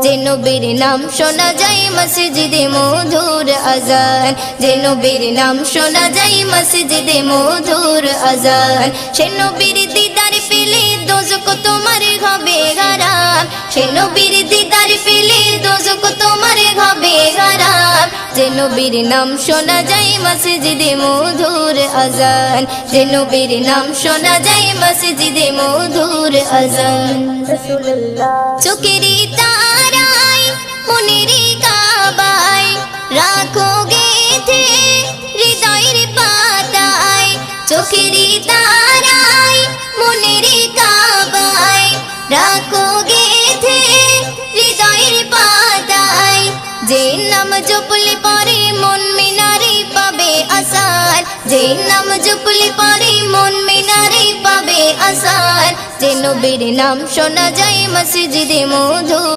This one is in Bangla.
যে নবীর নাম শোনা যায় মসজিদে মধুর আজান, যে নবীর নাম শোনা যায় মসজিদে মধুর আজান। সে নবীর দিদার পেলে দোজখ তোমার হবে হারাম, সে নবীর দিদার পেলে দোজখ তোমার হবে হারাম। যে নবীর নাম শোনা যায় মসজিদে মধুর আজান, যে নবীর নাম শোনা যায় মসজিদে মধুর আজান। চোখেরই তারায় মনেরই কাবায় রাখো গেথে হৃদয়ের পাতায়, চোখেরই তারায় মনেরই কাবায় রাখো গেথে হৃদয়ের পাতায়। যে নাম জপলে পরে মন মিনারে পাবে আসার, যে নাম জপলে পরে মন মিনারে পাবে আসার। যে নবীর নাম শোনা যায় মসজিদে মধুর